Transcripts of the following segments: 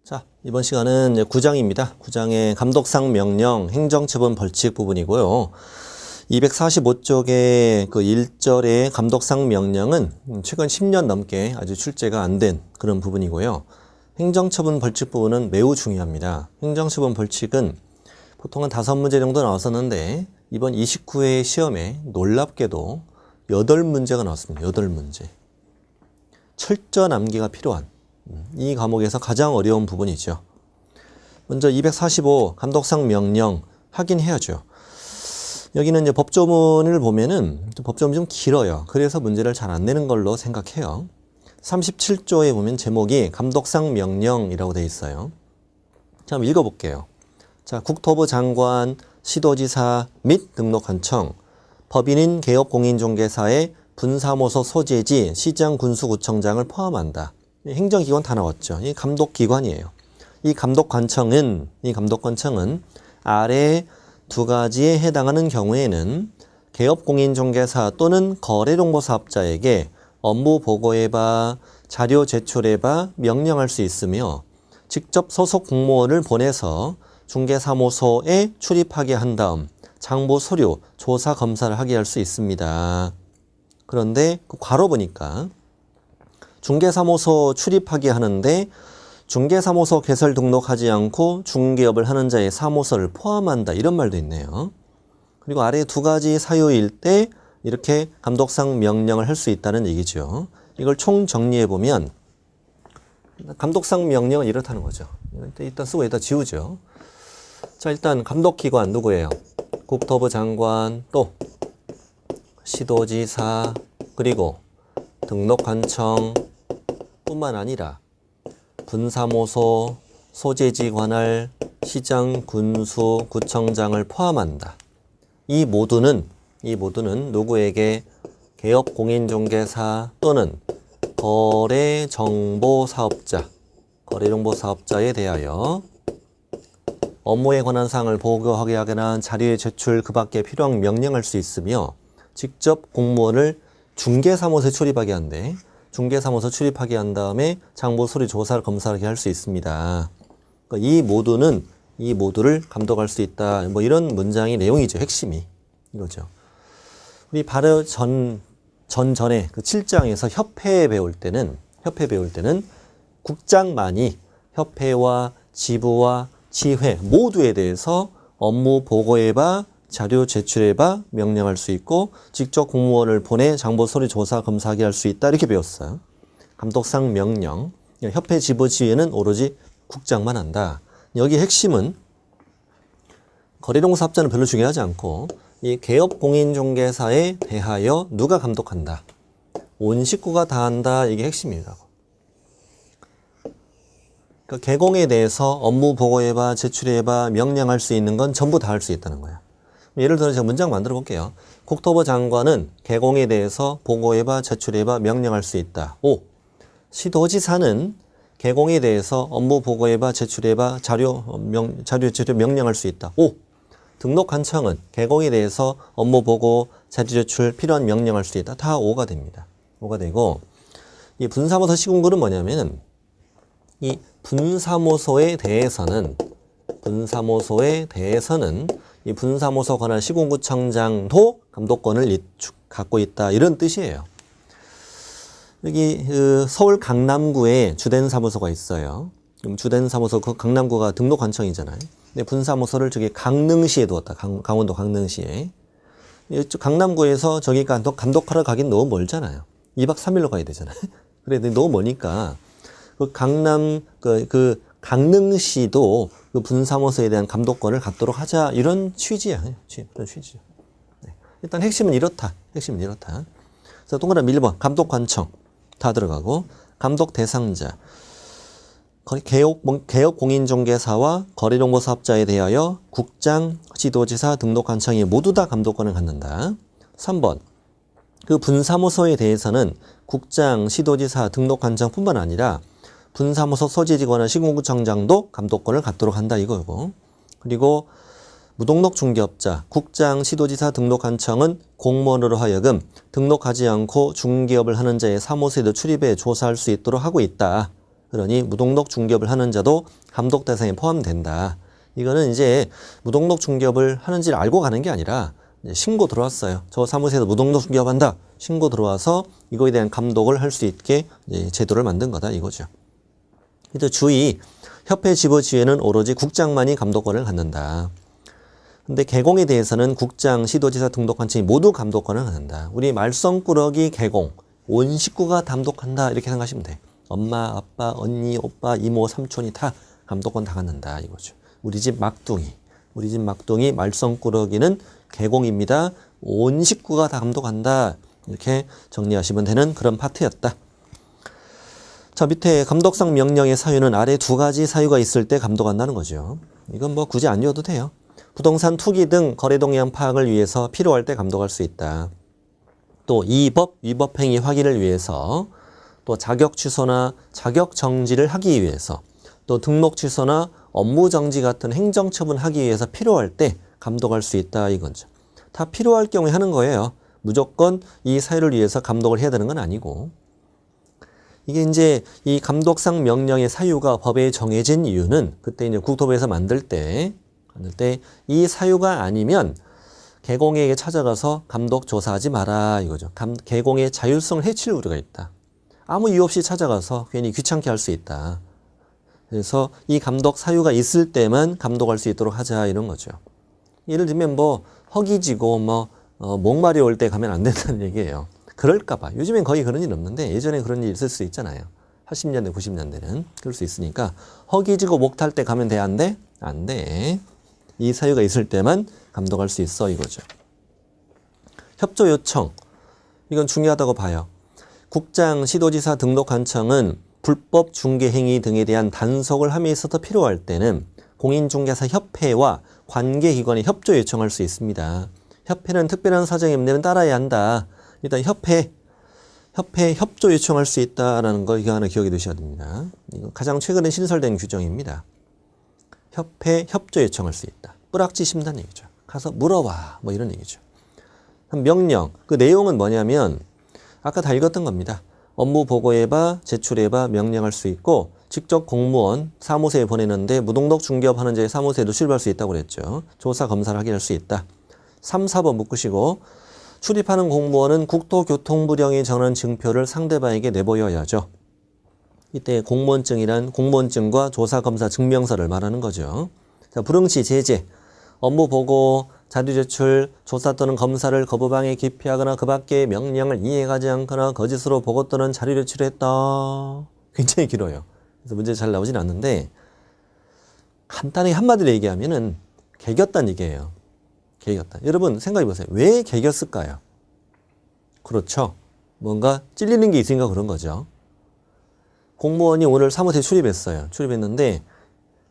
자, 이번 시간은 이제 9장입니다. 9장의 감독상 명령, 행정처분 벌칙 부분이고요. 245쪽의 그 1절의 감독상 명령은 최근 10년 넘게 아주 출제가 안 된 그런 부분이고요. 행정처분 벌칙 부분은 매우 중요합니다. 행정처분 벌칙은 보통은 5문제 정도 나왔었는데 이번 29회 시험에 놀랍게도 8문제가 나왔습니다. 8문제. 철저 암기가 필요한 이 과목에서 가장 어려운 부분이죠. 먼저 245 감독상 명령 확인해야죠. 여기는 이제 법조문을 보면은 법조문이 좀 길어요. 그래서 문제를 잘 안 내는 걸로 생각해요. 37조에 보면 제목이 감독상 명령이라고 되어 있어요. 자, 한번 읽어볼게요. 자, 국토부 장관, 시도지사 및 등록관청, 법인인 개업공인중개사의 분사무소 소재지 시장 군수구청장을 포함한다. 행정기관 다 나왔죠. 이 감독기관이에요. 이 감독관청은 아래 두 가지에 해당하는 경우에는 개업공인중개사 또는 거래정보사업자에게 업무 보고해봐, 자료 제출해봐 명령할 수 있으며 직접 소속 공무원을 보내서 중개사무소에 출입하게 한 다음 장부 서류, 조사 검사를 하게 할 수 있습니다. 그런데 그 괄호 보니까 중개사무소 출입하게 하는데 중개사무소 개설 등록하지 않고 중개업을 하는 자의 사무소를 포함한다. 이런 말도 있네요. 그리고 아래 두 가지 사유일 때 이렇게 감독상 명령을 할 수 있다는 얘기죠. 이걸 총 정리해보면 감독상 명령은 이렇다는 거죠. 일단 쓰고 여기다 지우죠. 자, 일단 감독기관 누구예요? 국토부 장관, 또 시도지사, 그리고 등록관청 뿐만 아니라 분사무소, 소재지 관할, 시장, 군수, 구청장을 포함한다. 이 모두는 누구에게 개업공인중개사 또는 거래정보사업자에 대하여 업무에 관한 사항을 보고하게 하거나 자료의 제출 그 밖에 필요한 명령할 수 있으며 직접 공무원을 중개사무소에 출입하게 한대. 중개사무소 출입하게 한 다음에 장부 서류 조사를 검사하게 할 수 있습니다. 그러니까 이 모두를 감독할 수 있다. 뭐 이런 문장의 내용이죠. 핵심이 이거죠. 우리 바로 전에 그 7장에서 협회 배울 때는 국장만이 협회와 지부와 지회 모두에 대해서 업무 보고해봐, 자료 제출해봐 명령할 수 있고 직접 공무원을 보내 장부 서류 조사 검사하게 할 수 있다. 이렇게 배웠어요. 감독상 명령. 협회 지부 지회는 오로지 국장만 한다. 여기 핵심은 거래정보사업자는 별로 중요하지 않고 이 개업공인중개사에 대하여 누가 감독한다. 온 식구가 다 한다. 이게 핵심이라고. 그러니까 개공에 대해서 업무 보고해봐, 제출해봐 명령할 수 있는 건 전부 다 할 수 있다는 거야. 예를 들어 제가 문장 만들어 볼게요. 국토부 장관은 개공에 대해서 보고해봐, 제출해봐 명령할 수 있다. 5. 시도지사는 개공에 대해서 업무 보고해봐, 제출해봐 자료 제출 명령할 수 있다. 5. 등록관청은 개공에 대해서 업무 보고, 자료 제출 필요한 명령할 수 있다. 다 5가 됩니다. 5가 되고 이 분사무소 시군구는 뭐냐면은 이 분사무소에 대해서는 이 분사무소 관할 시군구청장도 감독권을 갖고 있다. 이런 뜻이에요. 여기 서울 강남구에 주된 사무소가 있어요. 그럼 주된 사무소 그 강남구가 등록관청이잖아요. 근데 분사무소를 저기 강릉시에 두었다. 강원도 강릉시에. 이쪽 강남구에서 저기 감독하러 가긴 너무 멀잖아요. 2박 3일로 가야 되잖아요. 그래 너무 머니까 그 강릉시도 그 분사무소에 대한 감독권을 갖도록 하자. 이런 취지야. 이런 취지죠. 네. 일단 핵심은 이렇다. 그래서 동그라미 1번 감독관청 다 들어가고 감독 대상자 개업공인중개사와 거래정보사업자에 대하여 국장, 시도지사, 등록관청이 모두 다 감독권을 갖는다. 3번 그 분사무소에 대해서는 국장, 시도지사, 등록관청뿐만 아니라 분사무소 소재지관한 시군구청장도 감독권을 갖도록 한다 이거고. 그리고 무등록 중개업자, 국장, 시도지사, 등록관청은 공무원으로 하여금 등록하지 않고 중개업을 하는 자의 사무소에도 출입해 조사할 수 있도록 하고 있다. 그러니 무등록 중개업을 하는 자도 감독 대상에 포함된다. 이거는 이제 무등록 중개업을 하는지를 알고 가는 게 아니라 신고 들어왔어요. 저 사무소에서 무등록 중개업한다. 신고 들어와서 이거에 대한 감독을 할 수 있게 제도를 만든 거다 이거죠. 그래서 주의, 협회 지부지회는 오로지 국장만이 감독권을 갖는다. 근데 개공에 대해서는 국장, 시도지사 등록관청이 모두 감독권을 갖는다. 우리 말썽꾸러기 개공, 온 식구가 감독한다 이렇게 생각하시면 돼. 엄마, 아빠, 언니, 오빠, 이모, 삼촌이 다 감독권 다 갖는다 이거죠. 우리 집 막둥이 말썽꾸러기는 개공입니다. 온 식구가 다 감독한다. 이렇게 정리하시면 되는 그런 파트였다. 자, 밑에 감독상 명령의 사유는 아래 두 가지 사유가 있을 때 감독한다는 거죠. 이건 뭐 굳이 안 외워도 돼요. 부동산 투기 등 거래 동향 파악을 위해서 필요할 때 감독할 수 있다. 또 이 법 위법 행위 확인을 위해서, 또 자격 취소나 자격 정지를 하기 위해서, 또 등록 취소나 업무 정지 같은 행정 처분하기 위해서 필요할 때 감독할 수 있다 이거죠. 다 필요할 경우에 하는 거예요. 무조건 이 사유를 위해서 감독을 해야 되는 건 아니고. 이게 이제 이 감독상 명령의 사유가 법에 정해진 이유는 그때 이제 국토부에서 만들 때 이 사유가 아니면 개공에게 찾아가서 감독 조사하지 마라 이거죠. 개공의 자율성을 해칠 우려가 있다. 아무 이유 없이 찾아가서 괜히 귀찮게 할 수 있다. 그래서 이 감독 사유가 있을 때만 감독할 수 있도록 하자 이런 거죠. 예를 들면 뭐 허기지고 목마리 올 때 가면 안 된다는 얘기예요. 그럴까봐. 요즘엔 거의 그런 일 없는데 예전에 그런 일 있을 수 있잖아요. 80년대, 90년대는 그럴 수 있으니까 허기지고 목 탈 때 가면 돼? 안 돼? 안 돼. 이 사유가 있을 때만 감독할 수 있어 이거죠. 협조 요청. 이건 중요하다고 봐요. 국장, 시도지사 등록관청은 불법 중개 행위 등에 대한 단속을 함에 있어서 필요할 때는 공인중개사 협회와 관계기관에 협조 요청할 수 있습니다. 협회는 특별한 사정이 없는 따라야 한다. 일단 협회 협조 요청할 수 있다라는 거 이거 하나 기억해 두셔야 됩니다. 이거 가장 최근에 신설된 규정입니다. 협회 협조 요청할 수 있다. 뿌락지 심단 얘기죠. 가서 물어봐 뭐 이런 얘기죠. 명령 그 내용은 뭐냐면 아까 다 읽었던 겁니다. 업무 보고해봐, 제출해봐, 명령할 수 있고 직접 공무원 사무소에 보내는데 무등록 중개업 하는 자의 사무소에도 출입할 수 있다고 그랬죠. 조사 검사를 확인할 수 있다. 3, 4번 묶으시고 출입하는 공무원은 국토교통부령이 정한 증표를 상대방에게 내보여야죠. 이때 공무원증이란 공무원증과 조사검사 증명서를 말하는 거죠. 자, 불응시 제재, 업무 보고, 자료 제출, 조사 또는 검사를 거부방해 기피하거나 그 밖의 명령을 이행하지 않거나 거짓으로 보고 또는 자료 제출했다. 굉장히 길어요. 그래서 문제 잘 나오진 않는데 간단히 한마디로 얘기하면은 개겼다는 얘기예요. 개겼다. 여러분 생각해 보세요. 왜 개겼을까요? 그렇죠. 뭔가 찔리는 게 있으니까 그런 거죠. 공무원이 오늘 사무소에 출입했어요. 출입했는데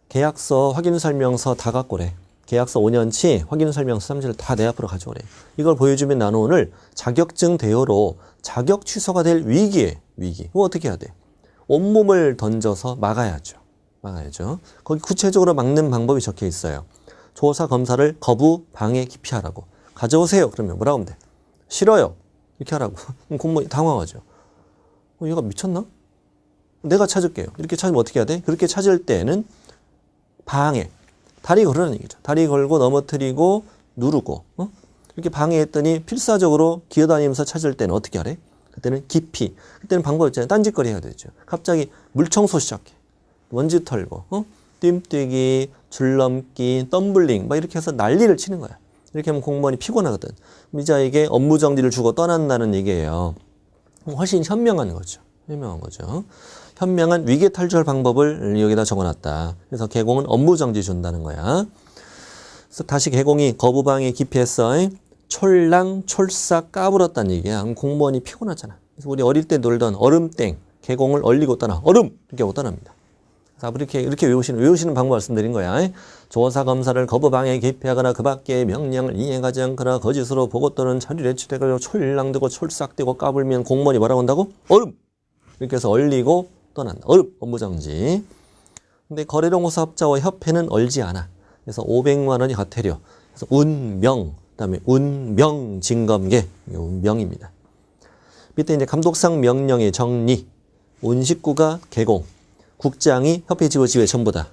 계약서, 확인설명서 다 갖고 오래. 계약서 5년치, 확인설명서 3지를 다 내 앞으로 가져오래. 이걸 보여주면 나는 오늘 자격증 대여로 자격 취소가 될 위기에 위기. 그럼 어떻게 해야 돼? 온몸을 던져서 막아야죠. 거기 구체적으로 막는 방법이 적혀 있어요. 조사 검사를 거부, 방해, 기피하라고. 가져오세요. 그러면 뭐라고 하면 돼? 싫어요. 이렇게 하라고. 그럼 공무원이 당황하죠. 얘가 미쳤나? 내가 찾을게요. 이렇게 찾으면 어떻게 해야 돼? 그렇게 찾을 때는 방해. 다리 걸으라는 얘기죠. 다리 걸고 넘어뜨리고 누르고 이렇게 방해했더니 필사적으로 기어다니면서 찾을 때는 어떻게 하래? 그때는 기피. 그때는 방법 있잖아요. 딴짓거리 해야 되죠. 갑자기 물청소 시작해. 먼지 털고 뜀뛰기, 줄넘기, 덤블링 막 이렇게 해서 난리를 치는 거야. 이렇게 하면 공무원이 피곤하거든. 미자에게 업무 정지를 주고 떠난다는 얘기예요. 훨씬 현명한 거죠. 현명한 위기 탈출 방법을 여기다 적어놨다. 그래서 개공은 업무 정지 준다는 거야. 그래서 다시 개공이 거부방해 기피했어. 촐랑 촐싹 까불었다는 얘기야. 공무원이 피곤하잖아. 그래서 우리 어릴 때 놀던 얼음땡 개공을 얼리고 떠나. 얼음 이렇게 하고 떠납니다. 자, 이렇게 외우시는 방법 말씀드린 거야. 조사 검사를 거부방해 기피하거나 그 밖의 명령을 이행하지 않거나 거짓으로 보고 또는 자료를 제출해가지고 촐랑대고 촐싹대고 까불면 공무원이 뭐라고 한다고? 얼음! 이렇게 해서 얼리고 떠난다. 얼음! 업무정지. 근데 거래롱 사업자와 협회는 얼지 않아. 그래서 500만 원이 과태료. 그래서 운명, 그다음에 운명 징검계. 운명입니다. 밑에 이제 감독상 명령의 정리. 온 식구가 개공. 국장이 협회 지부 지회 전부다.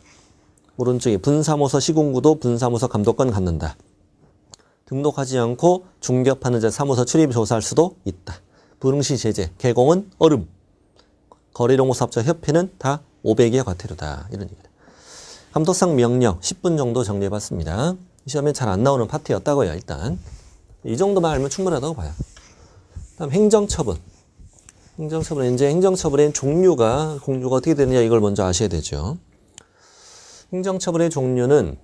오른쪽에 분사무소 시군구도 분사무소 감독권 갖는다. 등록하지 않고 중개업하는 자 사무소 출입 조사할 수도 있다. 불응시 제재, 개공은 얼음. 거래정보사업자 협회는 다 500의 과태료다. 이런 얘기다. 감독상 명령 10분 정도 정리해봤습니다. 시험에 잘 안 나오는 파트였다고요. 일단 이 정도만 알면 충분하다고 봐요. 다음 행정처분. 행정처분 이제 행정처분의 종류가 어떻게 되느냐 이걸 먼저 아셔야 되죠. 행정처분의 종류는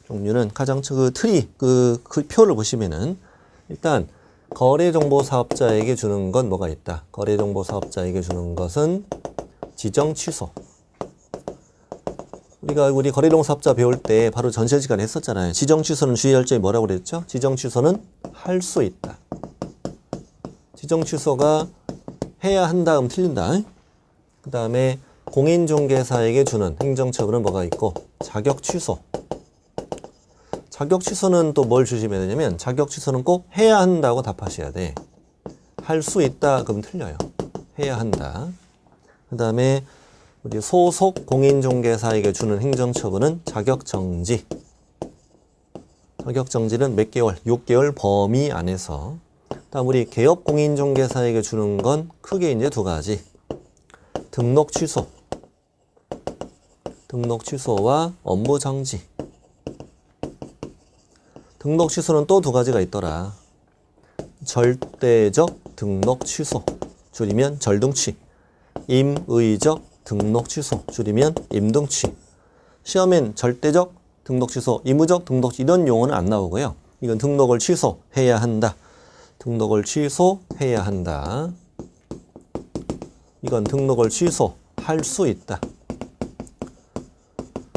종류는 가장 그 틀이 그 표를 보시면은 일단 거래정보사업자에게 주는 건 뭐가 있다. 거래정보사업자에게 주는 것은 지정 취소. 우리 거래정보사업자 배울 때 바로 전체 시간에 했었잖아요. 지정 취소는 주의할 점이 뭐라고 그랬죠? 지정 취소는 할 수 있다. 지정 취소가 해야 한다 하면 틀린다. 그 다음에 공인중개사에게 주는 행정처분은 뭐가 있고 자격 취소. 자격 취소는 또 뭘 주시면 되냐면 자격 취소는 꼭 해야 한다고 답하셔야 돼. 할 수 있다 그러면 틀려요. 해야 한다. 그 다음에 우리 소속 공인중개사에게 주는 행정처분은 자격정지. 자격정지는 몇 개월? 6개월 범위 안에서. 다음 우리 개업 공인중개사에게 주는 건 크게 이제 두 가지. 등록 취소. 등록 취소와 업무 정지. 등록 취소는 또 두 가지가 있더라. 절대적 등록 취소. 줄이면 절등취. 임의적 등록 취소. 줄이면 임등취. 시험엔 절대적 등록 취소, 임의적 등록 취소 이런 용어는 안 나오고요. 이건 등록을 취소해야 한다. 등록을 취소해야 한다. 이건 등록을 취소할 수 있다.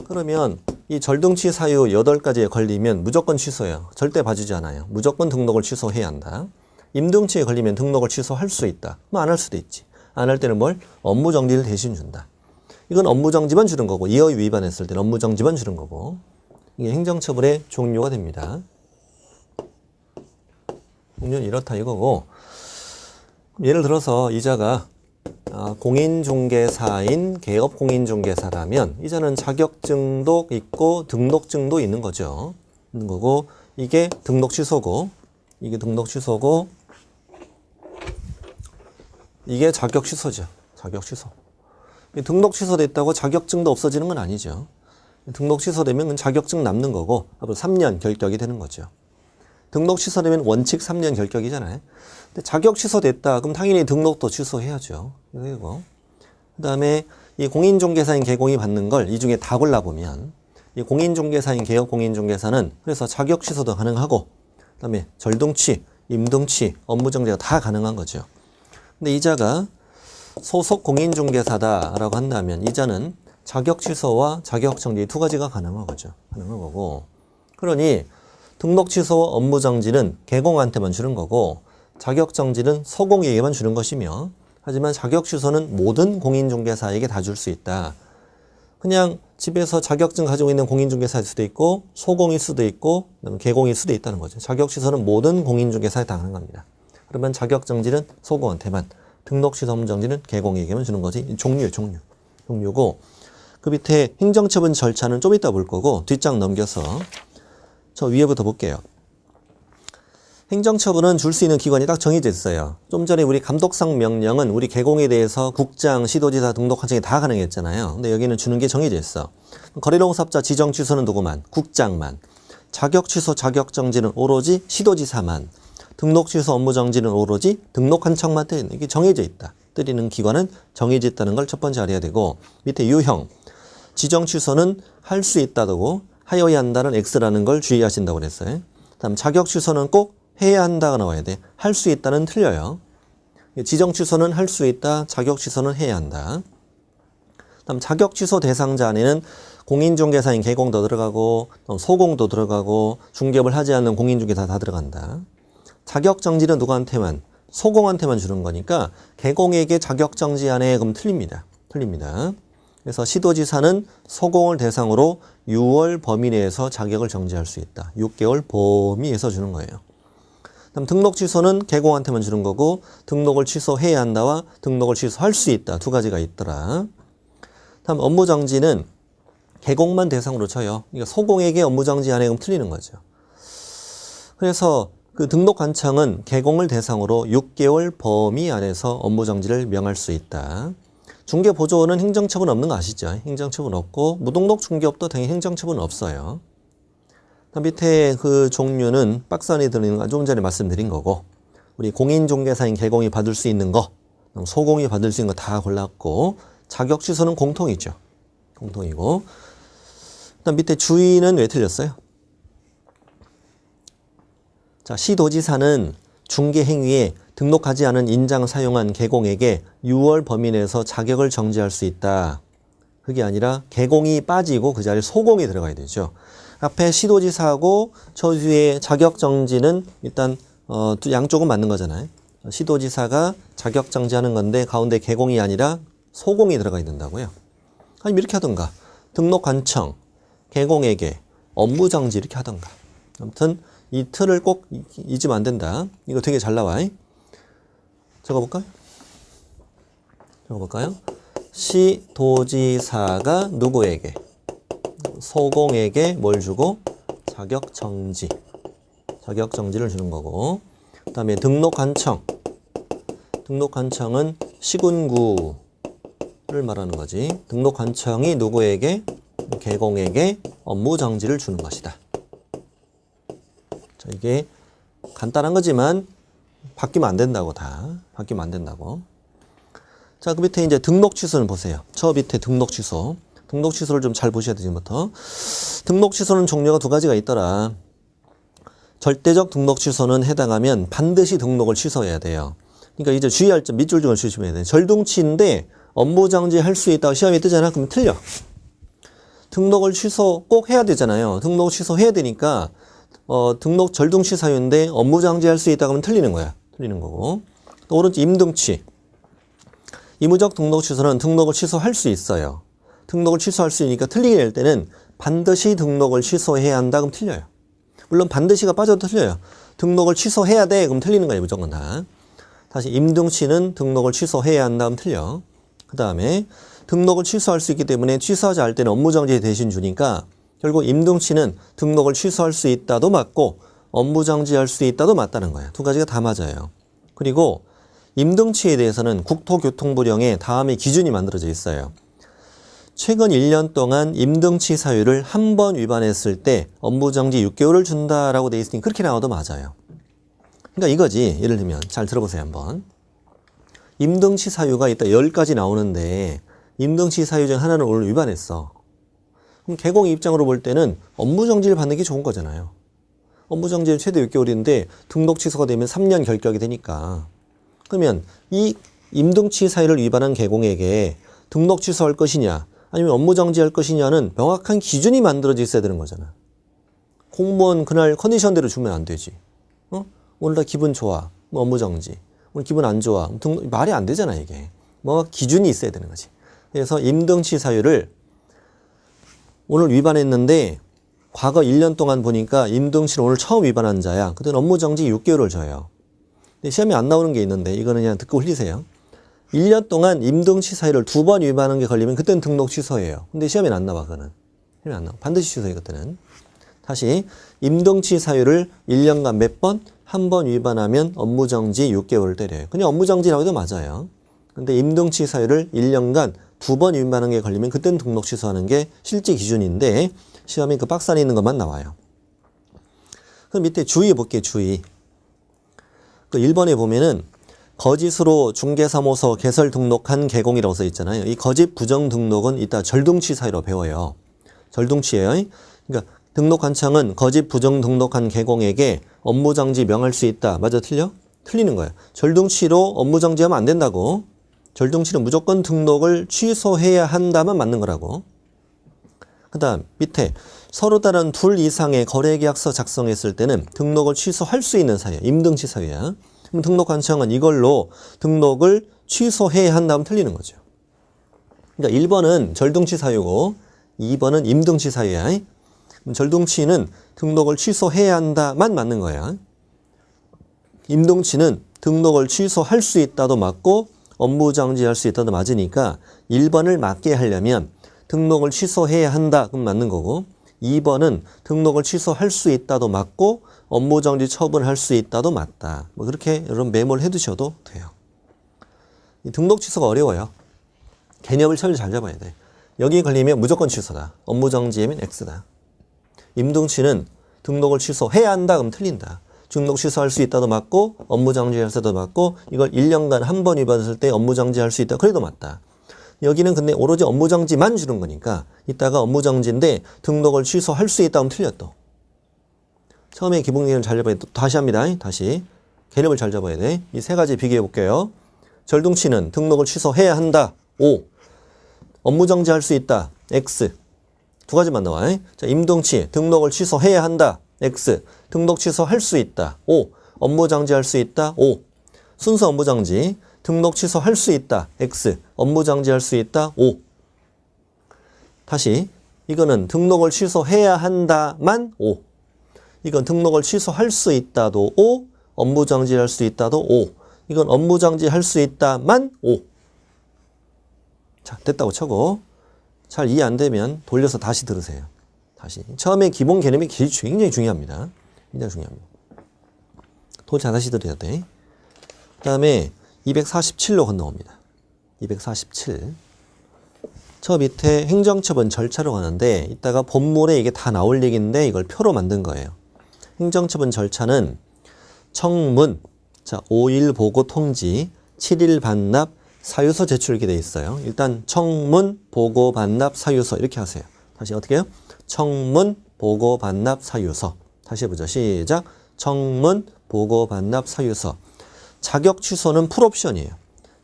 그러면 이 절등취 사유 8가지에 걸리면 무조건 취소해요. 절대 봐주지 않아요. 무조건 등록을 취소해야 한다. 임등취에 걸리면 등록을 취소할 수 있다. 뭐 안 할 수도 있지. 안 할 때는 뭘? 업무정지를 대신 준다. 이건 업무정지만 주는 거고 이의 위반했을 때는 업무정지만 주는 거고 이게 행정처분의 종류가 됩니다. 종류는 이렇다 이거고 예를 들어서 이자가 공인중개사인 개업공인중개사라면 이자는 자격증도 있고 등록증도 있는 거죠. 있는 거고 이게 등록 취소고 이게 자격 취소죠. 자격 취소. 등록 취소됐다고 자격증도 없어지는 건 아니죠. 등록 취소되면 자격증 남는 거고 앞으로 3년 결격이 되는 거죠. 등록 취소되면 원칙 3년 결격이잖아요. 근데 자격 취소됐다. 그럼 당연히 등록도 취소해야죠. 그리고 그다음에 이 공인중개사인 개공이 받는 걸 이 중에 다 골라보면 이 공인중개사인 개업 공인중개사는 그래서 자격 취소도 가능하고 그다음에 절등취, 임등취, 업무정지가 다 가능한 거죠. 근데 이자가 소속 공인중개사다라고 한다면 이자는 자격 취소와 자격 정지 두 가지가 가능한 거죠. 가능한 거고. 그러니 등록 취소와 업무 정지는 개공한테만 주는 거고 자격 정지는 소공에게만 주는 것이며 하지만 자격 취소는 모든 공인중개사에게 다 줄 수 있다. 그냥 집에서 자격증 가지고 있는 공인중개사일 수도 있고 소공일 수도 있고 그다음에 개공일 수도 있다는 거죠. 자격 취소는 모든 공인중개사에 다 가능합니다. 그러면 자격 정지는 소공한테만 등록 취소 업무 정지는 개공에게만 주는 거지. 종류고 그 밑에 행정처분 절차는 좀 이따 볼 거고 뒷장 넘겨서 저 위에부터 볼게요. 행정처분은 줄 수 있는 기관이 딱 정해져 있어요. 좀 전에 우리 감독상 명령은 우리 개공에 대해서 국장, 시도지사, 등록관청이 다 가능했잖아요. 근데 여기는 주는 게 정해져 있어. 거래노동사업자 지정 취소는 누구만? 국장만. 자격 취소, 자격 정지는 오로지 시도지사만. 등록 취소, 업무 정지는 오로지 등록관청만 이게 정해져 있다. 때리는 기관은 정해져 있다는 걸 첫 번째 알아야 되고 밑에 유형. 지정 취소는 할 수 있다고 하여야 한다는 X라는 걸 주의하신다고 그랬어요. 다음 자격 취소는 꼭 해야 한다가 나와야 돼. 할 수 있다는 틀려요. 지정 취소는 할 수 있다. 자격 취소는 해야 한다. 다음 자격 취소 대상자 안에는 공인중개사인 개공도 들어가고 소공도 들어가고 중개업을 하지 않는 공인중개사 다 들어간다. 자격 정지는 누구한테만? 소공한테만 주는 거니까 개공에게 자격 정지 안에 그럼 틀립니다. 그래서 시도지사는 소공을 대상으로 6월 범위 내에서 자격을 정지할 수 있다. 6개월 범위에서 주는 거예요. 그다음 등록 취소는 개공한테만 주는 거고 등록을 취소해야 한다와 등록을 취소할 수 있다. 두 가지가 있더라. 다음 업무 정지는 개공만 대상으로 쳐요. 그러니까 소공에게 업무 정지 안 해 그럼 틀리는 거죠. 그래서 그 등록 관청은 개공을 대상으로 6개월 범위 안에서 업무 정지를 명할 수 있다. 중개보조원은 행정처분 없는 거 아시죠? 행정처분 없고 무등록 중개업도 당연히 행정처분 없어요. 밑에 그 종류는 박스 안에 들어있는 거 조금 전에 말씀드린 거고 우리 공인중개사인 개공이 받을 수 있는 거 소공이 받을 수 있는 거 다 골랐고 자격 취소는 공통이죠. 공통이고 그다음 밑에 주의는 왜 틀렸어요? 자, 시도지사는 중개 행위에 등록하지 않은 인장 사용한 개공에게 6월 범위 내에서 자격을 정지할 수 있다. 그게 아니라 개공이 빠지고 그 자리에 소공이 들어가야 되죠. 앞에 시도지사하고 저 뒤에 자격 정지는 일단 양쪽은 맞는 거잖아요. 시도지사가 자격 정지하는 건데 가운데 개공이 아니라 소공이 들어가야 된다고요. 아니면 이렇게 하던가 등록 관청 개공에게 업무 정지 이렇게 하던가. 아무튼 이 틀을 꼭 잊으면 안 된다. 이거 되게 잘 나와. 적어볼까요? 적어볼까요? 시도지사가 누구에게? 소공에게 뭘 주고? 자격정지. 자격정지를 주는 거고. 그 다음에 등록관청. 등록관청은 시군구를 말하는 거지. 등록관청이 누구에게? 개공에게 업무정지를 주는 것이다. 자, 이게 간단한 거지만 바뀌면 안 된다고 다. 바뀌면 안 된다고. 자, 그 밑에 이제 등록 취소는 보세요. 저 밑에 등록 취소. 등록 취소를 좀 잘 보셔야 돼요, 지금부터. 등록 취소는 종류가 두 가지가 있더라. 절대적 등록 취소는 해당하면 반드시 등록을 취소해야 돼요. 그러니까 이제 주의할 점 밑줄 좀 주시면 돼요. 절등치인데 업무 정지할 수 있다고 시험에 뜨잖아. 그럼 틀려. 등록을 취소 꼭 해야 되잖아요. 등록 취소해야 되니까 등록 절등치 사유인데 업무 정지할 수 있다고 하면 틀리는 거야. 틀리는 거고. 또 오른쪽 임등치. 의무적 등록 취소는 등록을 취소할 수 있어요. 등록을 취소할 수 있으니까 틀리게 될 때는 반드시 등록을 취소해야 한다. 그럼 틀려요. 물론 반드시가 빠져도 틀려요. 등록을 취소해야 돼. 그럼 틀리는 거예요. 무조건 다. 다시 임등치는 등록을 취소해야 한다. 그럼 틀려. 그 다음에 등록을 취소할 수 있기 때문에 취소하지 않을 때는 업무 정지 대신 주니까 결국 임등치는 등록을 취소할 수 있다도 맞고 업무 정지할 수 있다도 맞다는 거예요. 두 가지가 다 맞아요. 그리고 임등치에 대해서는 국토교통부령에 다음의 기준이 만들어져 있어요. 최근 1년 동안 임등치 사유를 한 번 위반했을 때 업무 정지 6개월을 준다라고 돼 있으니 그렇게 나와도 맞아요. 그러니까 이거지. 예를 들면 잘 들어보세요 한번. 임등치 사유가 이따 10가지 나오는데 임등치 사유 중 하나는 오늘 위반했어. 그럼 개공의 입장으로 볼 때는 업무 정지를 받는 게 좋은 거잖아요. 업무 정지는 최대 6개월인데 등록 취소가 되면 3년 결격이 되니까. 그러면 이 임등치 사유를 위반한 개공에게 등록 취소할 것이냐 아니면 업무 정지할 것이냐는 명확한 기준이 만들어져 있어야 되는 거잖아. 공무원 그날 컨디션대로 주면 안 되지. 오늘 나 기분 좋아. 업무 정지. 오늘 기분 안 좋아. 말이 안 되잖아 이게. 명확한 기준이 있어야 되는 거지. 그래서 임등치 사유를 오늘 위반했는데 과거 1년 동안 보니까 임등치를 오늘 처음 위반한 자야. 그때는 업무 정지 6개월을 줘요. 근데 시험에 안 나오는 게 있는데 이거는 그냥 듣고 흘리세요. 1년 동안 임등치 사유를 2번 위반한 게 걸리면 그때는 등록 취소해요. 근데 시험에 안 나와 그거는. 시험에 안 나와. 반드시 취소해요 그때는. 다시 임등치 사유를 1년간 몇 번? 한 번 위반하면 업무 정지 6개월을 때려요. 그냥 업무 정지라고 해도 맞아요. 근데 임등치 사유를 1년간 2번 위반한 게 걸리면 그때는 등록 취소하는 게 실제 기준인데 시험에 그 박스 안에 있는 것만 나와요. 그럼 밑에 주의 볼게요. 주의. 그 1번에 보면은 거짓으로 중개사무소 개설 등록한 개공이라고 써 있잖아요. 이 거짓 부정 등록은 이따 절등치 사유로 배워요. 절등치예요. 그러니까 등록관청은 거짓 부정 등록한 개공에게 업무 정지 명할 수 있다. 맞아 틀려? 틀리는 거예요. 절등치로 업무 정지하면 안 된다고. 절등치는 무조건 등록을 취소해야 한다만 맞는 거라고. 그 다음 밑에 서로 다른 둘 이상의 거래계약서 작성했을 때는 등록을 취소할 수 있는 사유야. 임등치 사유야. 그럼 등록관청은 이걸로 등록을 취소해야 한다면 틀리는 거죠. 그러니까 1번은 절등치 사유고 2번은 임등치 사유야. 그럼 절등치는 등록을 취소해야 한다만 맞는 거야. 임동치는 등록을 취소할 수 있다도 맞고 업무 정지할 수 있다도 맞으니까 1번을 맞게 하려면 등록을 취소해야 한다 그럼 맞는 거고 2번은 등록을 취소할 수 있다도 맞고 업무 정지 처분할 수 있다도 맞다. 뭐 그렇게 여러분 메모를 해두셔도 돼요. 이 등록 취소가 어려워요. 개념을 잘 잡아야 돼. 여기에 걸리면 무조건 취소다. 업무 정지면 X다. 임동치는 등록을 취소해야 한다 그럼 틀린다. 등록 취소할 수 있다도 맞고 업무 정지할 수도 맞고 이걸 1년간 한 번 위반했을 때 업무 정지할 수 있다. 그래도 맞다. 여기는 근데 오로지 업무 정지만 주는 거니까 이따가 업무 정지인데 등록을 취소할 수 있다 하면 틀렸다. 처음에 기본 개념을 잘 잡아야 돼. 다시 합니다. 다시 개념을 잘 잡아야 돼. 이 세 가지 비교해 볼게요. 절동치는 등록을 취소해야 한다. O. 업무 정지할 수 있다. X. 두 가지만 나와. 자, 임동치 등록을 취소해야 한다. X. 등록 취소할 수 있다. O. 업무 정지할 수 있다. O. 순수 업무 정지. 등록 취소할 수 있다. X. 업무 정지할 수 있다. O. 다시 이거는 등록을 취소해야 한다만 O. 이건 등록을 취소할 수 있다도 O. 업무 정지할 수 있다도 O. 이건 업무 정지할 수 있다만 O. 자, 됐다고 쳐고 잘 이해 안 되면 돌려서 다시 들으세요. 다시. 처음에 기본 개념이 굉장히 중요합니다. 굉장히 중요합니다. 다시 들어야 돼. 그 다음에 247로 건너옵니다. 247. 저 밑에 행정처분 절차로 가는데 이따가 본문에 이게 다 나올 얘기인데 이걸 표로 만든 거예요. 행정처분 절차는 청문, 자, 5일 보고 통지, 7일 반납, 사유서 제출 이렇게 돼 있어요. 일단 청문, 보고, 반납, 사유서 이렇게 하세요. 다시 어떻게 해요? 청문, 보고, 반납, 사유서. 다시 해보죠. 시작. 청문, 보고, 반납, 사유서. 자격 취소는 풀옵션이에요.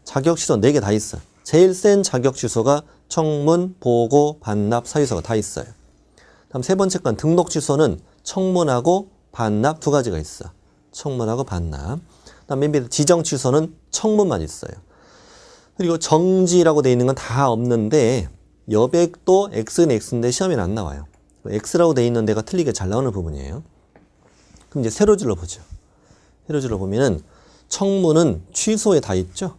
자격 취소 4개 다 있어요. 제일 센 자격 취소가 청문, 보고, 반납, 사유서가 다 있어요. 다음 세 번째 건 등록 취소는 청문하고 반납 두 가지가 있어. 청문하고 반납. 다음 맨 밑에 지정 취소는 청문만 있어요. 그리고 정지라고 돼 있는 건 다 없는데 여백도 X는 X인데 시험에는 안 나와요. X라고 돼 있는 데가 틀리게 잘 나오는 부분이에요. 그럼 이제 세로줄로 보죠. 세로줄로 보면은 청문은 취소에 다 있죠?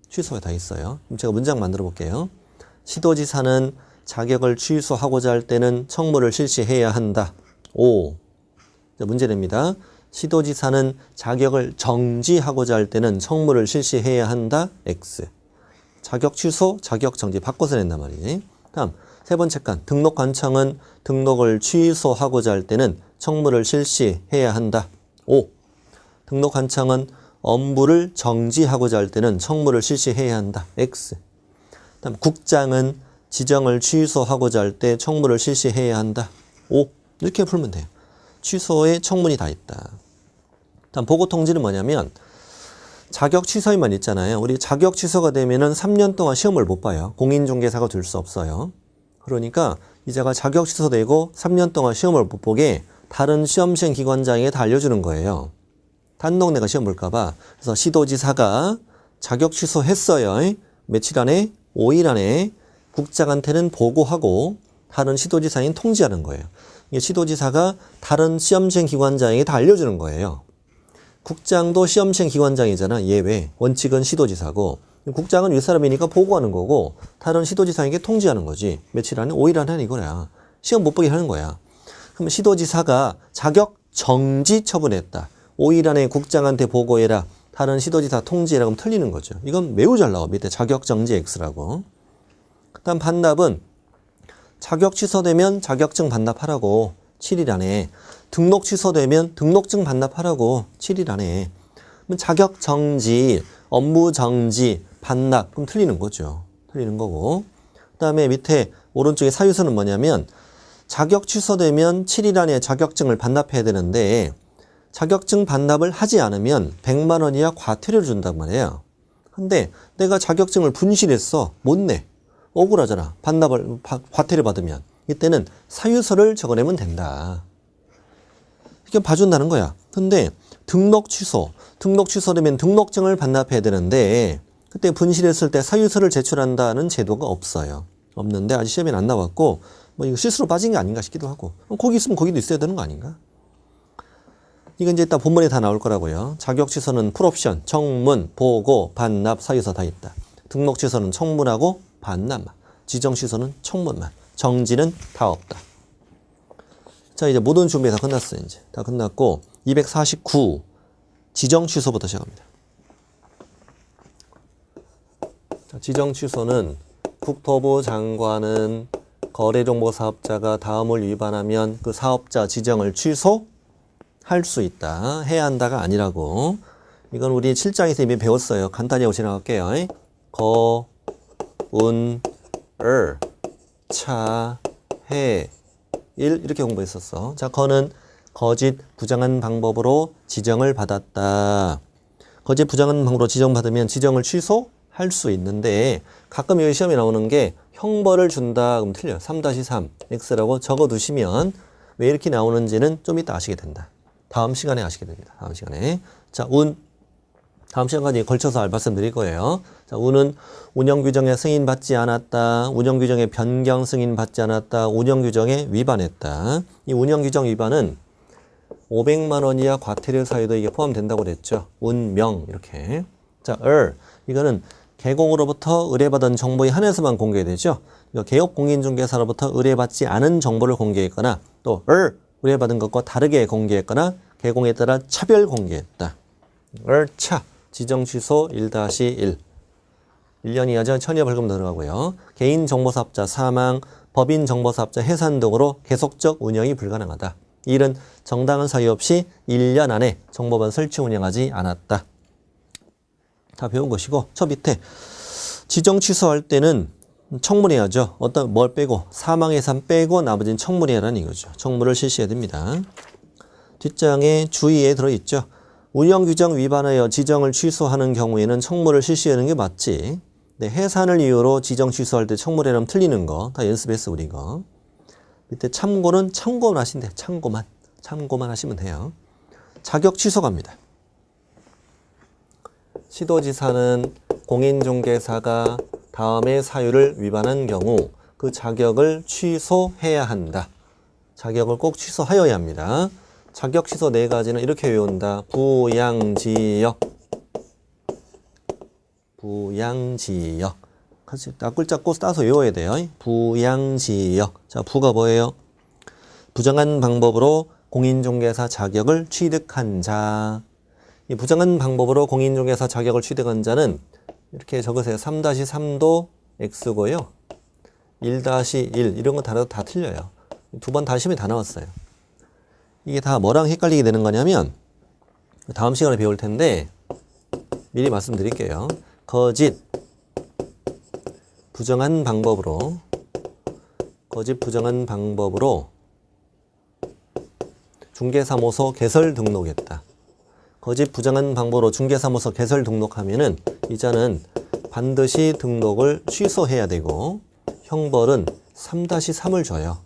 취소에 다 있어요. 그럼 제가 문장 만들어 볼게요. 시도지사는 자격을 취소하고자 할 때는 청문을 실시해야 한다. O. 자, 문제 냅니다. 시도지사는 자격을 정지하고자 할 때는 청문을 실시해야 한다. X. 자격 취소, 자격 정지 바꿔서 낸단 말이지. 다음 세 번째 칸 등록관청은 등록을 취소하고자 할 때는 청문을 실시해야 한다. O. 등록관청은 업무를 정지하고자 할 때는 청문을 실시해야 한다. X. 다음 국장은 지정을 취소하고자 할 때 청문을 실시해야 한다. O. 이렇게 풀면 돼요. 취소에 청문이 다 있다. 다음 보고 통지는 뭐냐면 자격 취소에만 있잖아요. 우리 자격 취소가 되면은 3년 동안 시험을 못 봐요. 공인중개사가 될 수 없어요. 그러니까 이자가 자격 취소되고 3년 동안 시험을 못 보게 다른 시험시행 기관장에게 다 알려주는 거예요. 단독 내가 시험 볼까봐. 그래서 시도지사가 자격 취소했어요. 며칠 안에? 5일 안에 국장한테는 보고하고 다른 시도지사인 통지하는 거예요. 이게 시도지사가 다른 시험시행 기관장에게 다 알려주는 거예요. 국장도 시험시행 기관장이잖아. 예외. 원칙은 시도지사고 국장은 윗사람이니까 보고하는 거고 다른 시도지사에게 통지하는 거지. 며칠 안에 5일 안에 이거야. 시험 못 보게 하는 거야. 그럼 시도지사가 자격 정지 처분했다. 5일 안에 국장한테 보고해라. 다른 시도지사 통지해라. 그럼 틀리는 거죠. 이건 매우 잘 나와. 밑에 자격 정지 X라고. 그 다음 반납은 자격 취소되면 자격증 반납하라고 7일 안에. 등록 취소되면 등록증 반납하라고 7일 안에. 그럼 자격 정지, 업무 정지, 반납. 그럼 틀리는 거죠. 틀리는 거고. 그 다음에 밑에 오른쪽에 사유서는 뭐냐면 자격 취소되면 7일 안에 자격증을 반납해야 되는데 자격증 반납을 하지 않으면 100만 원 이하 과태료를 준단 말이에요. 근데 내가 자격증을 분실했어. 못 내. 억울하잖아. 반납을 과태료 받으면. 이때는 사유서를 적어내면 된다. 이렇게 봐준다는 거야. 근데 등록 취소되면 등록증을 반납해야 되는데 그때 분실했을 때 사유서를 제출한다는 제도가 없어요. 없는데 아직 시험에 안 나왔고 뭐 이거 실수로 빠진 게 아닌가 싶기도 하고 거기 있으면 거기도 있어야 되는 거 아닌가? 이건 이제 이따 본문에 다 나올 거라고요. 자격 취소는 풀옵션, 청문, 보고, 반납, 사유서 다 있다. 등록 취소는 청문하고 반납만. 지정 취소는 청문만. 정지는 다 없다. 자, 이제 모든 준비 다 끝났어요. 이제 다 끝났고 249 지정 취소부터 시작합니다. 자, 지정 취소는 국토부 장관은 거래정보사업자가 다음을 위반하면 그 사업자 지정을 취소할 수 있다. 해야 한다가 아니라고. 이건 우리 7장에서 이미 배웠어요. 간단히 하고 지나갈게요. 거, 운, 을, 차, 해, 일 이렇게 공부했었어. 자, 거는 거짓 부정한 방법으로 지정을 받았다. 거짓 부정한 방법으로 지정받으면 지정을 취소할 수 있는데 가끔 여기 시험에 나오는 게 형벌을 준다 그럼 틀려요. 3-3 X라고 적어두시면 왜 이렇게 나오는지는 좀 이따 아시게 된다. 다음 시간에 아시게 됩니다. 다음 시간에. 자, 운. 다음 시간까지 걸쳐서 말씀드릴 거예요. 자, 운은 운영규정에 승인받지 않았다. 운영규정에 변경 승인받지 않았다. 운영규정에 위반했다. 이 운영규정 위반은 500만 원 이하 과태료 사유도 이게 포함된다고 그랬죠. 운명 이렇게. 자, 이거는 개공으로부터 의뢰받은 정보에 한해서만 공개되죠. 개업공인중개사로부터 의뢰받지 않은 정보를 공개했거나 또 의뢰받은 것과 다르게 공개했거나 개공에 따라 차별 공개했다. 차 지정 취소 1-1 1년 이하죠. 천여 벌금 들어가고요. 개인정보사업자 사망, 법인정보사업자 해산 등으로 계속적 운영이 불가능하다. 이 일은 정당한 사유 없이 1년 안에 정보반 설치 운영하지 않았다. 다 배운 것이고 저 밑에 지정 취소할 때는 청문해야죠. 어떤 뭘 빼고 사망 해산 빼고 나머지는 청문해야라는 이거죠. 청문을 실시해야 됩니다. 뒷장에 주의에 들어있죠. 운영규정 위반하여 지정을 취소하는 경우에는 청문을 실시하는 게 맞지. 네, 해산을 이유로 지정 취소할 때 청문회라면 틀리는 거 다 연습했어 우리 이거. 밑에 참고는 참고만 하시면 돼요. 참고만 하시면 돼요. 자격 취소 갑니다. 시도지사는 공인중개사가 다음의 사유를 위반한 경우 그 자격을 취소해야 한다. 자격을 꼭 취소하여야 합니다. 자격 취소 4가지는 이렇게 외운다. 부양지역. 같이 앞글자 꼭 따서 외워야 돼요. 부양지역. 자, 부가 뭐예요? 부정한 방법으로 공인중개사 자격을 취득한 자. 이 부정한 방법으로 공인중개사 자격을 취득한 자는 이렇게 적으세요. 3-3도 X고요. 1-1 이런 거 다 틀려요. 2번 다시면 다 나왔어요. 이게 다 뭐랑 헷갈리게 되는 거냐면 다음 시간에 배울 텐데 미리 말씀드릴게요. 거짓 부정한 방법으로 중개사무소 개설 등록했다. 거짓 부정한 방법으로 중개사무소 개설 등록하면은 이자는 반드시 등록을 취소해야 되고 형벌은 3-3을 줘요.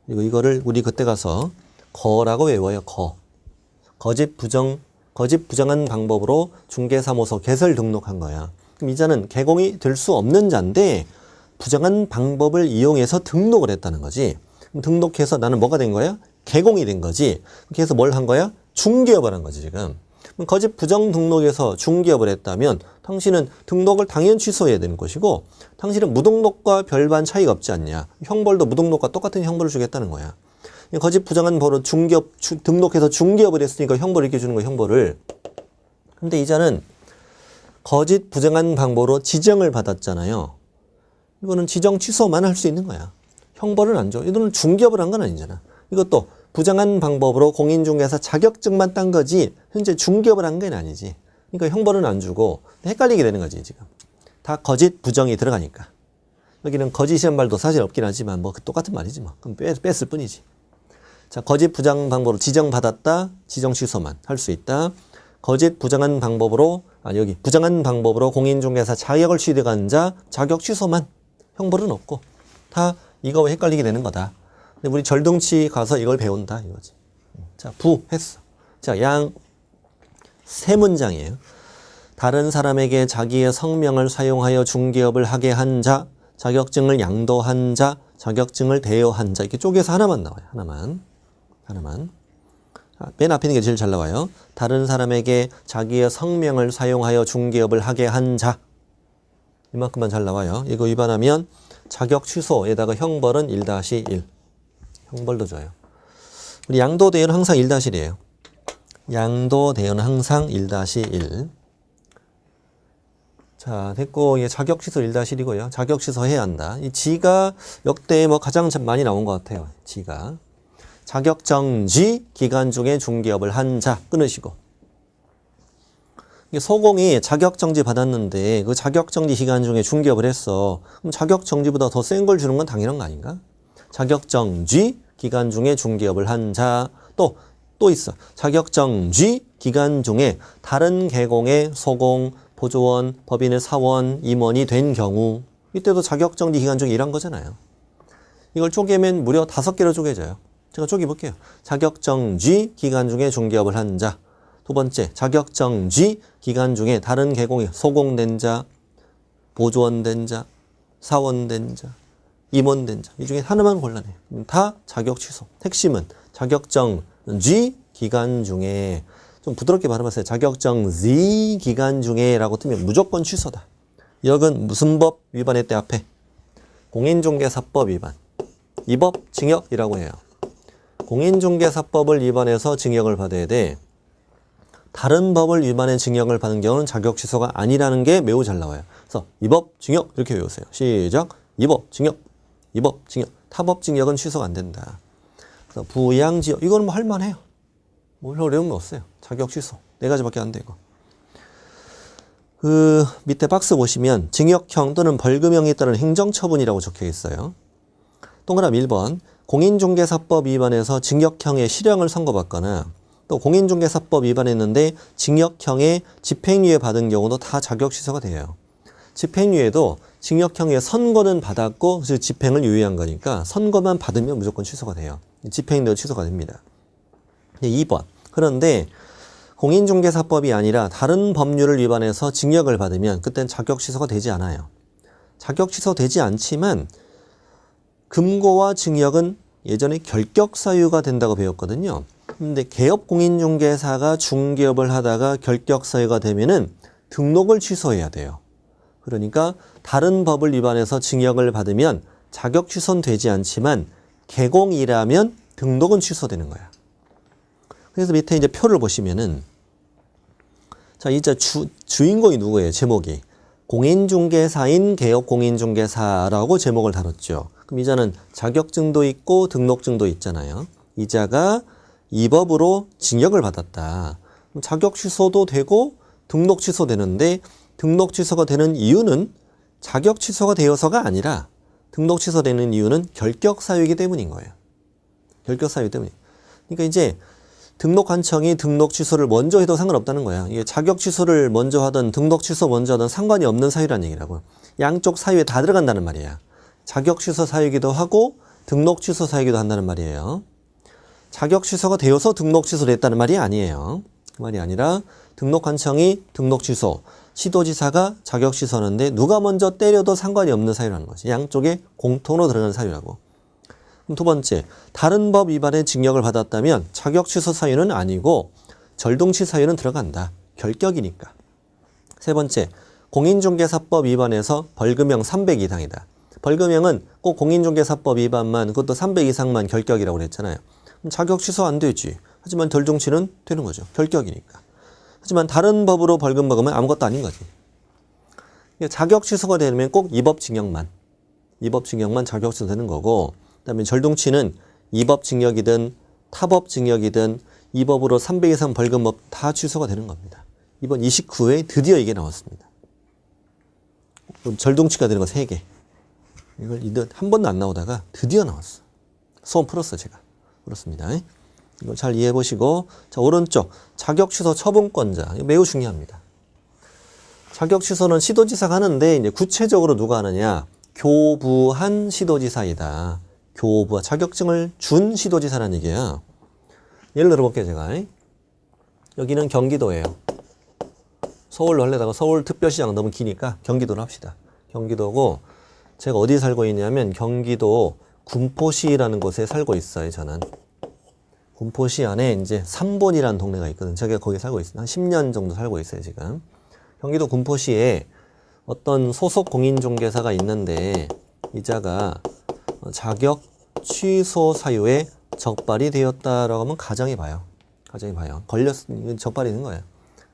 그리고 이거를 우리 그때 가서 거라고 외워요. 거짓 부정한 방법으로 중개사무소 개설 등록한 거야. 그럼 이자는 개공이 될 수 없는 자인데 부정한 방법을 이용해서 등록을 했다는 거지. 그럼 등록해서 나는 뭐가 된 거야? 개공이 된 거지. 그래서 뭘 한 거야? 중개업을 한 거지 지금. 그럼 거짓 부정 등록에서 중개업을 했다면 당신은 등록을 당연히 취소해야 되는 것이고 당신은 무등록과 별반 차이가 없지 않냐. 형벌도 무등록과 똑같은 형벌을 주겠다는 거야. 거짓 부정한 버릇 중개업 등록해서 중개업을 했으니까 형벌을 이렇게 주는 거야. 형벌을. 근데 이자는 거짓 부정한 방법으로 지정을 받았잖아요. 이거는 지정 취소만 할 수 있는 거야. 형벌은 안 줘. 이거는 중개업을 한 건 아니잖아. 이것도 부정한 방법으로 공인중개사 자격증만 딴 거지 현재 중개업을 한 건 아니지. 그러니까 형벌은 안 주고 헷갈리게 되는 거지 지금. 다 거짓 부정이 들어가니까. 여기는 거짓이란 말도 사실 없긴 하지만 뭐 똑같은 말이지 뭐. 그럼 뺐을 뿐이지. 자, 거짓 부정 방법으로 지정받았다. 지정 취소만 할 수 있다. 거짓 부정한 방법으로 여기 부정한 방법으로 공인중개사 자격을 취득한 자 자격 취소만. 형벌은 없고 다 이거와 헷갈리게 되는 거다. 근데 우리 절등치 가서 이걸 배운다 이거지. 자, 부 했어. 자, 양 세 문장이에요. 다른 사람에게 자기의 성명을 사용하여 중개업을 하게 한 자, 자격증을 양도한 자, 자격증을 대여한 자 이렇게 쪼개서 하나만 나와요. 하나만. 맨 앞에 있는 게 제일 잘 나와요. 다른 사람에게 자기의 성명을 사용하여 중개업을 하게 한 자. 이만큼만 잘 나와요. 이거 위반하면 자격 취소에다가 형벌은 1-1. 형벌도 줘요. 우리 양도대여는 항상 1-1이에요. 양도대여는 항상 1-1. 자, 됐고, 이게 자격 취소 1-1이고요. 자격 취소해야 한다. 이 지가 역대 뭐 가장 많이 나온 것 같아요. 지가. 자격 정지 기간 중에 중개업을 한 자 끊으시고. 이게 소공이 자격 정지 받았는데 그 자격 정지 기간 중에 중개업을 했어. 그럼 자격 정지보다 더 센 걸 주는 건 당연한 거 아닌가? 자격 정지 기간 중에 중개업을 한 자. 또 있어. 자격 정지 기간 중에 다른 계공의 소공, 보조원, 법인의 사원, 임원이 된 경우 이때도 자격정지 기간 중에 일한 거잖아요. 이걸 쪼개면 무려 5개로 쪼개져요. 제가 쪼개볼게요. 자격정지 기간 중에 중개업을 한 자. 두 번째, 자격정지 기간 중에 다른 계공에 소공된 자, 보조원 된 자, 사원 된 자, 임원 된 자. 이 중에 하나만 골라내요. 다 자격 취소. 핵심은 자격정지 기간 중에 좀 부드럽게 발음하세요. 자격정지 기간 중에 라고 뜨면 무조건 취소다. 여긴 무슨 법 위반했대 앞에? 공인중개사법 위반. 이 법 징역이라고 해요. 공인중개사법을 위반해서 징역을 받아야 돼. 다른 법을 위반해 징역을 받는 경우는 자격 취소가 아니라는 게 매우 잘 나와요. 그래서 이 법 징역 이렇게 외우세요. 시작. 이 법 징역. 이 법 징역. 타법 징역은 취소가 안 된다. 그래서 부양지역 이거는 뭐 할만해요. 뭘 어려운 거 없어요. 자격 취소. 4가지밖에 안 되고. 그 밑에 박스 보시면 징역형 또는 벌금형에 따른 행정처분이라고 적혀 있어요. 동그라미 1번. 공인중개사법 위반해서 징역형의 실형을 선고받거나 또 공인중개사법 위반했는데 징역형의 집행유예 받은 경우도 다 자격 취소가 돼요. 집행유예도 징역형의 선고는 받았고 그래서 집행을 유예한 거니까 선고만 받으면 무조건 취소가 돼요. 집행도 취소가 됩니다. 2번. 그런데 공인중개사법이 아니라 다른 법률을 위반해서 징역을 받으면 그땐 자격 취소가 되지 않아요. 자격 취소되지 않지만 금고와 징역은 예전에 결격 사유가 된다고 배웠거든요. 근데 개업 공인중개사가 중개업을 하다가 결격 사유가 되면은 등록을 취소해야 돼요. 그러니까 다른 법을 위반해서 징역을 받으면 자격 취소는 되지 않지만 개공이라면 등록은 취소되는 거야. 그래서 밑에 이제 표를 보시면은 자, 이제 주인공이 누구예요? 제목이 공인중개사인 개업공인중개사라고 제목을 다뤘죠. 그럼 이자는 자격증도 있고 등록증도 있잖아요. 이자가 이 법으로 징역을 받았다. 그럼 자격 취소도 되고 등록 취소되는데 등록 취소가 되는 이유는 자격 취소가 되어서가 아니라 등록 취소되는 이유는 결격 사유이기 때문인 거예요. 결격 사유 때문에. 그러니까 이제 등록관청이 등록 취소를 먼저 해도 상관없다는 거야. 이게 자격 취소를 먼저 하든 등록 취소 먼저 하든 상관이 없는 사유라는 얘기라고. 양쪽 사유에 다 들어간다는 말이야. 자격 취소 사유이기도 하고 등록 취소 사유이기도 한다는 말이에요. 자격 취소가 되어서 등록 취소를 했다는 말이 아니에요. 그 말이 아니라 등록관청이 등록 취소, 시도지사가 자격 취소하는데 누가 먼저 때려도 상관이 없는 사유라는 거지. 양쪽에 공통으로 들어가는 사유라고. 그럼 두 번째, 다른 법 위반에 징역을 받았다면 자격 취소 사유는 아니고 절동치 사유는 들어간다. 결격이니까. 세 번째, 공인중개사법 위반에서 벌금형 300 이상이다. 벌금형은 꼭 공인중개사법 위반만 그것도 300 이상만 결격이라고 그랬잖아요. 그럼 자격 취소 안 되지. 하지만 절동치는 되는 거죠. 결격이니까. 하지만 다른 법으로 벌금 먹으면 아무것도 아닌 거지. 자격 취소가 되면 꼭 이 법 징역만. 이 법 징역만 자격 취소되는 거고 그다음에 절동치는 이 법 징역이든 타법 징역이든 이 법으로 300 이상 벌금법 다 취소가 되는 겁니다. 이번 29회에 드디어 이게 나왔습니다. 절동치가 되는 거 3개. 이걸 한 번도 안 나오다가 드디어 나왔어. 소원 풀었어 제가. 그렇습니다. 이거 잘 이해해 보시고 자 오른쪽 자격 취소 처분권자 이거 매우 중요합니다. 자격 취소는 시도지사가 하는데 이제 구체적으로 누가 하느냐? 교부한 시도지사이다. 교부와 자격증을 준 시도지사라는 얘기야. 예를 들어볼게요 제가. 여기는 경기도예요. 서울로 하려다가 서울특별시장 너무 기니까 경기도로 합시다. 경기도고 제가 어디 살고 있냐면 경기도 군포시라는 곳에 살고 있어요 저는. 군포시 안에 이제 삼본이라는 동네가 있거든요. 제가 거기 살고 있어요. 한 10년 정도 살고 있어요, 지금. 경기도 군포시에 어떤 소속 공인중개사가 있는데 이자가 자격 취소 사유에 적발이 되었다라고 하면 가정이 봐요. 적발이 된 거예요.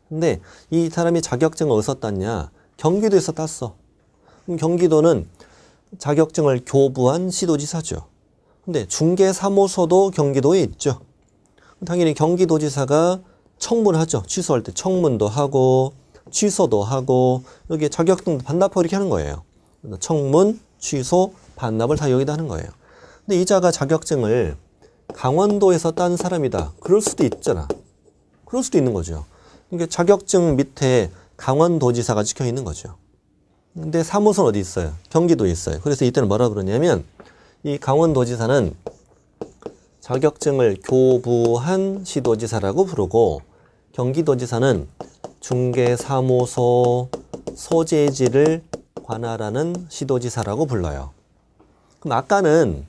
근데 이 사람이 자격증을 어디서 땄냐? 경기도에서 땄어. 그럼 경기도는 자격증을 교부한 시도지사죠. 근데 중개사무소도 경기도에 있죠. 당연히 경기도지사가 청문하죠. 취소할 때 청문도 하고 취소도 하고 여기에 자격증도 반납하고 이렇게 하는 거예요. 청문, 취소, 반납을 다 여기다 하는 거예요. 근데 이자가 자격증을 강원도에서 딴 사람이다. 그럴 수도 있잖아. 그럴 수도 있는 거죠. 그러니까 자격증 밑에 강원도지사가 찍혀 있는 거죠. 근데 사무소는 어디 있어요? 경기도에 있어요. 그래서 이때는 뭐라 그러냐면 이 강원도지사는 자격증을 교부한 시도지사라고 부르고 경기도지사는 중개사무소 소재지를 관할하는 시도지사라고 불러요. 그럼 아까는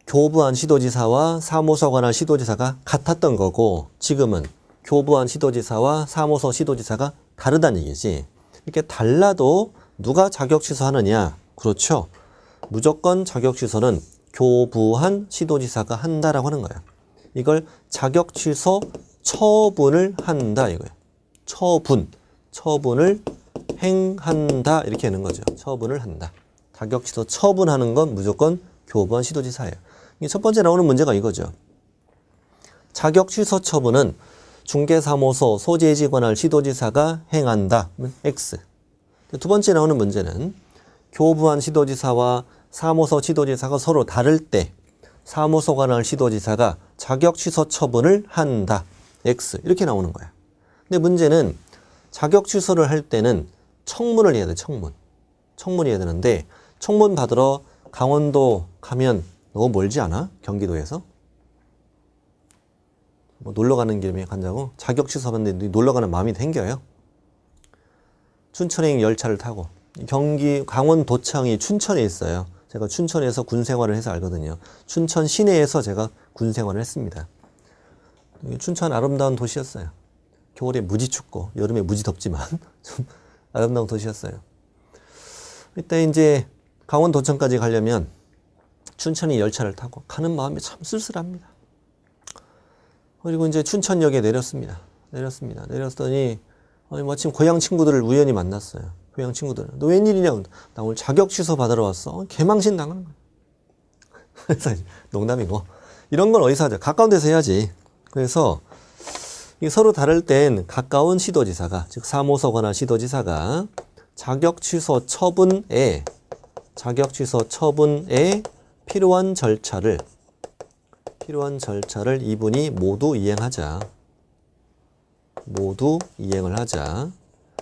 교부한 시도지사와 사무소 관할 시도지사가 같았던 거고 지금은 교부한 시도지사와 사무소 시도지사가 다르다는 얘기지. 이렇게 달라도 누가 자격 취소하느냐? 그렇죠. 무조건 자격 취소는 교부한 시도지사가 한다라고 하는 거예요. 이걸 자격 취소 처분을 한다 이거예요. 처분을 행한다 이렇게 하는 거죠. 처분을 한다. 자격 취소 처분하는 건 무조건 교부한 시도지사예요. 첫 번째 나오는 문제가 이거죠. 자격 취소 처분은 중개사무소 소재지 관할 시도지사가 행한다. X. 두 번째 나오는 문제는 교부한 시도지사와 사무소 시도지사가 서로 다를 때 사무소 관할 시도지사가 자격 취소 처분을 한다. X. 이렇게 나오는 거야. 근데 문제는 자격 취소를 할 때는 청문을 해야 돼. 청문이 해야 되는데 청문 받으러 강원도 가면 너무 멀지 않아? 경기도에서? 뭐 놀러 가는 길에 간다고? 자격 취소하는데 놀러 가는 마음이 생겨요? 춘천행 열차를 타고 강원도청이 춘천에 있어요. 제가 춘천에서 군 생활을 해서 알거든요. 춘천 시내에서 제가 군 생활을 했습니다. 춘천 아름다운 도시였어요. 겨울에 무지 춥고 여름에 무지 덥지만 좀 아름다운 도시였어요. 이때 이제 강원도청까지 가려면 춘천이 열차를 타고 가는 마음이 참 쓸쓸합니다. 그리고 이제 춘천역에 내렸더니 마침 고향 친구들을 우연히 만났어요. 고향 친구들. 너 웬일이냐? 나 오늘 자격 취소 받으러 왔어. 개망신 당하는 거야. 그래서 농담이고. 이런 건 어디서 하죠? 가까운 데서 해야지. 그래서 서로 다를 땐 가까운 시도지사가, 즉 사무소 관할 시도지사가 자격 취소 처분에 필요한 절차를 이분이 모두 이행을 하자.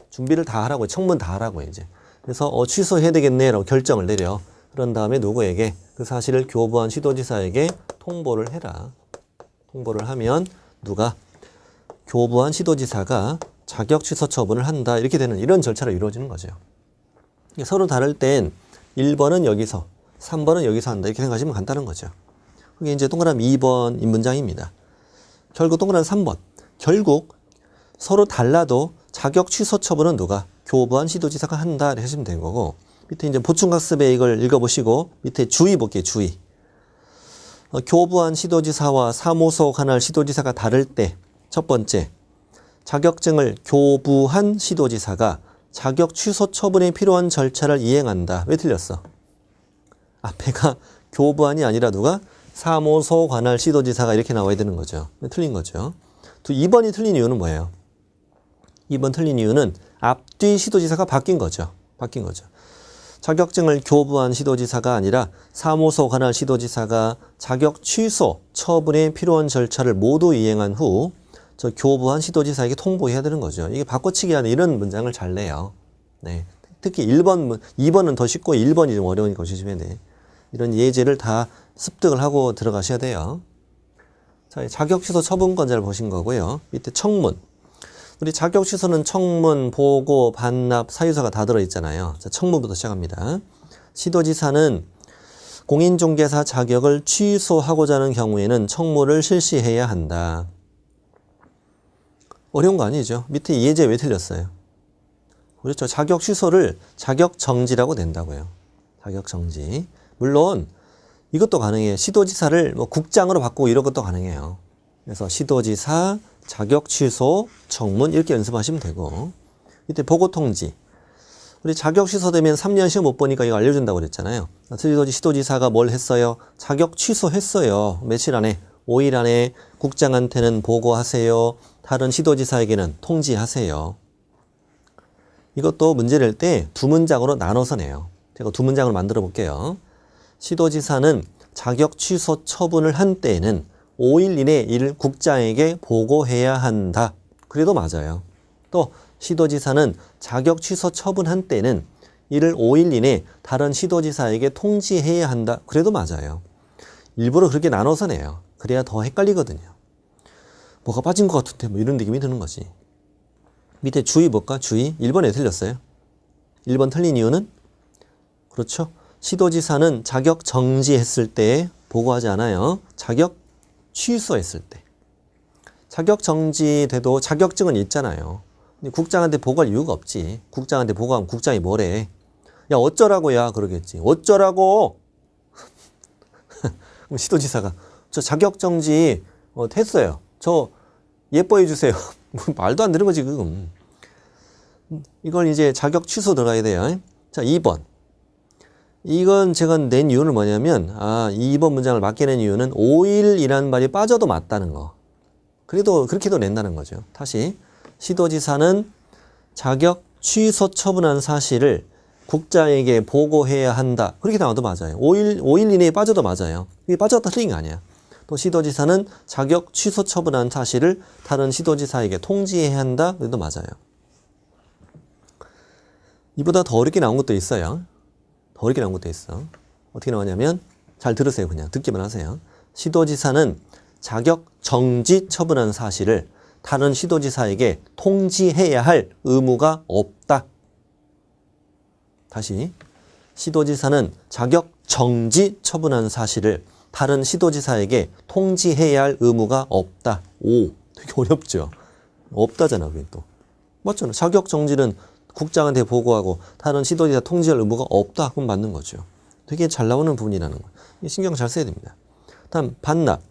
준비를 다 하라고, 청문 다 하라고 이제. 그래서 취소해야 되겠네라고 결정을 내려. 그런 다음에 누구에게 그 사실을 교부한 시도지사에게 통보를 해라. 통보를 하면 누가 교부한 시도지사가 자격 취소 처분을 한다. 이렇게 되는 이런 절차로 이루어지는 거죠. 서로 다를 땐 1번은 여기서, 3번은 여기서 한다. 이렇게 생각하시면 간단한 거죠. 그게 이제 동그라미 2번 문장입니다. 결국 동그라미 3번. 결국 서로 달라도 자격 취소 처분은 누가? 교부한 시도지사가 한다. 이렇게 하시면 되는 거고. 밑에 이제 보충학습에 이걸 읽어보시고 밑에 주의 볼게요. 주의. 교부한 시도지사와 사무소 관할 시도지사가 다를 때 첫 번째, 자격증을 교부한 시도지사가 자격 취소 처분에 필요한 절차를 이행한다. 왜 틀렸어? 앞에가 교부안이 아니라 누가? 사무소 관할 시도지사가 이렇게 나와야 되는 거죠. 틀린 거죠. 2번이 틀린 이유는 뭐예요? 2번 틀린 이유는 앞뒤 시도지사가 바뀐 거죠. 자격증을 교부한 시도지사가 아니라 사무소 관할 시도지사가 자격 취소 처분에 필요한 절차를 모두 이행한 후 저 교부한 시도지사에게 통보해야 되는 거죠. 이게 바꿔치기 하는 이런 문장을 잘 내요. 네. 특히 2번은 더 쉽고 1번이 좀 어려우니까 조심해야 돼. 이런 예제를 다 습득을 하고 들어가셔야 돼요. 자, 자격 취소 처분권자를 보신 거고요. 밑에 청문. 우리 자격 취소는 청문, 보고, 반납, 사유서가 다 들어있잖아요. 자, 청문부터 시작합니다. 시도지사는 공인중개사 자격을 취소하고자 하는 경우에는 청구를 실시해야 한다. 어려운 거 아니죠? 밑에 예제 왜 틀렸어요? 그렇죠. 자격 취소를 자격 정지라고 낸다고요. 자격 정지. 물론 이것도 가능해요. 시도지사를 뭐 국장으로 바꾸고 이런 것도 가능해요. 그래서 시도지사 자격 취소 청문 이렇게 연습하시면 되고, 밑에 보고 통지. 우리 자격 취소되면 3년 시험 못 보니까 이거 알려준다고 그랬잖아요. 시도지사가 뭘 했어요? 자격 취소했어요. 며칠 안에? 5일 안에 국장한테는 보고하세요. 다른 시도지사에게는 통지하세요. 이것도 문제 낼 때 두 문장으로 나눠서 내요. 제가 두 문장을 만들어 볼게요. 시도지사는 자격 취소 처분을 한 때에는 5일 이내 이를 국장에게 보고해야 한다. 그래도 맞아요. 또 시도지사는 자격 취소 처분한 때는 이를 5일 이내 다른 시도지사에게 통지해야 한다. 그래도 맞아요. 일부러 그렇게 나눠서 내요. 그래야 더 헷갈리거든요. 뭐가 빠진 것 같은데 뭐 이런 느낌이 드는 거지. 밑에 주의 볼까? 주의. 1번에 틀렸어요. 1번 틀린 이유는? 그렇죠. 시도지사는 자격 정지했을 때 보고하지 않아요. 자격 취소했을 때. 자격 정지돼도 자격증은 있잖아요. 근데 국장한테 보고할 이유가 없지. 국장한테 보고하면 국장이 뭐래. 야 어쩌라고 야 그러겠지. 어쩌라고. 그럼 시도지사가 저 자격 정지 됐어요. 저 예뻐해 주세요. 말도 안 되는 거지 지금. 이건 이제 자격 취소 들어가야 돼요. 자 2번. 이건 제가 낸 이유는 뭐냐면 2번 문장을 맞게 낸 이유는 5일이라는 말이 빠져도 맞다는 거. 그래도 그렇게도 낸다는 거죠. 다시 시도지사는 자격 취소 처분한 사실을 국장에게 보고해야 한다. 그렇게 나와도 맞아요. 5일 이내에 빠져도 맞아요. 이게 빠졌다 틀린 거 아니야. 또 시도지사는 자격 취소 처분한 사실을 다른 시도지사에게 통지해야 한다. 그래도 맞아요. 이보다 더 어렵게 나온 것도 있어요. 더 어렵게 나온 것도 있어. 어떻게 나오냐면 잘 들으세요. 그냥 듣기만 하세요. 시도지사는 자격 정지 처분한 사실을 다른 시도지사에게 통지해야 할 의무가 없다. 다시 시도지사는 자격 정지 처분한 사실을 다른 시도지사에게 통지해야 할 의무가 없다. 오, 되게 어렵죠. 없다잖아. 그게 또 맞잖아. 자격 정지는 국장한테 보고하고 다른 시도지사 통지할 의무가 없다. 그럼 맞는 거죠. 되게 잘 나오는 부분이라는 거예요. 신경 잘 써야 됩니다. 다음 반납.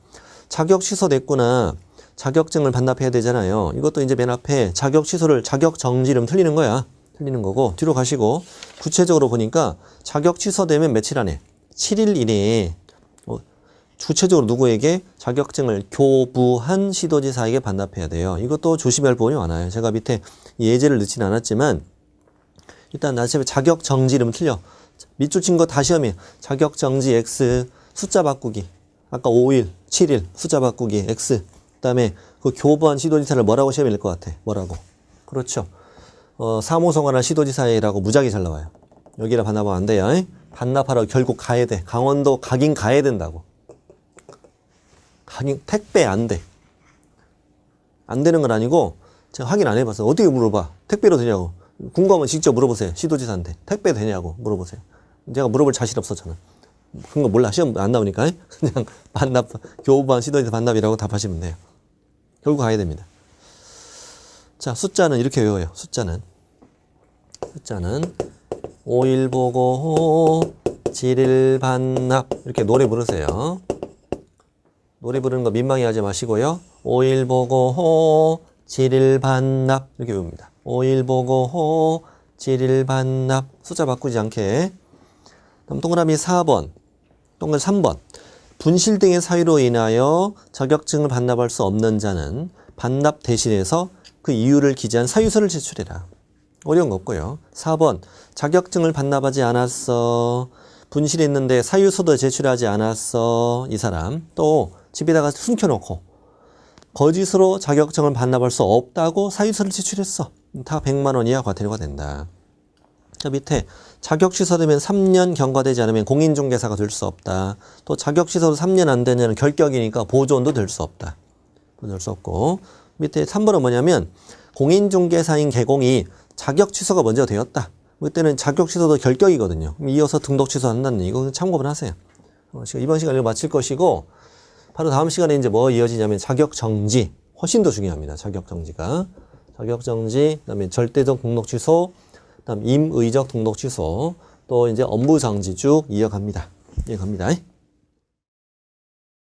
자격 취소됐구나. 자격증을 반납해야 되잖아요. 이것도 이제 맨 앞에 자격 취소를 자격 정지름 틀리는 거야. 틀리는 거고 뒤로 가시고 구체적으로 보니까 자격 취소되면 며칠 안에 7일 이내에 구체적으로 누구에게 자격증을 교부한 시도지사에게 반납해야 돼요. 이것도 조심해야 할 부분이 많아요. 제가 밑에 예제를 넣지는 않았지만 일단 나중에 자격 정지름 틀려. 밑줄 친 거 다 시험이에요. 자격 정지 X 숫자 바꾸기. 아까 5일, 7일 숫자 바꾸기 X. 그다음에 그 교부한 시도지사를 뭐라고 시험이 낼 것 같아? 뭐라고? 그렇죠. 사무소관할 시도지사라고 무작위 잘 나와요. 여기라 반납하면 안 돼요. 반납하러 결국 가야 돼. 강원도 가긴 가야 된다고. 가긴 택배 안 돼. 안 되는 건 아니고 제가 확인 안 해봤어요. 어떻게 물어봐? 택배로 되냐고. 궁금하면 직접 물어보세요. 시도지사한테. 택배 되냐고 물어보세요. 제가 물어볼 자신 없어 저는. 그런 거 몰라. 시험 안 나오니까 그냥 반납, 교부한 시도지사 반납이라고 답하시면 돼요. 결국 가야 됩니다. 자, 숫자는 이렇게 외워요. 숫자는 5일 보고 7일 반납 이렇게 노래 부르세요. 노래 부르는 거 민망해 하지 마시고요. 5일 보고 7일 반납 이렇게 외웁니다. 5일 보고 7일 반납 숫자 바꾸지 않게. 다음 동그라미 4번, 동그라미 3번. 분실 등의 사유로 인하여 자격증을 반납할 수 없는 자는 반납 대신해서 그 이유를 기재한 사유서를 제출해라. 어려운 거 없고요. 4번 자격증을 반납하지 않았어. 분실했는데 사유서도 제출하지 않았어. 이 사람 또 집에다가 숨겨놓고 거짓으로 자격증을 반납할 수 없다고 사유서를 제출했어. 다 100만 원 이하 과태료가 된다. 자 밑에 자격 취소되면 3년 경과되지 않으면 공인중개사가 될 수 없다. 또 자격 취소도 3년 안 되면 결격이니까 보존도 될 수 없다. 될 수 없고 밑에 3번은 뭐냐면 공인중개사인 개공이 자격 취소가 먼저 되었다. 그때는 자격 취소도 결격이거든요. 이어서 등록 취소한다는 이거 참고만 하세요. 이번 시간을 마칠 것이고, 바로 다음 시간에 이제 뭐 이어지냐면 자격정지. 훨씬 더 중요합니다. 자격정지가. 자격정지, 그 다음에 절대적 등록 취소, 그 다음 임의적 등록 취소, 또 이제 업무정지 쭉 이어갑니다.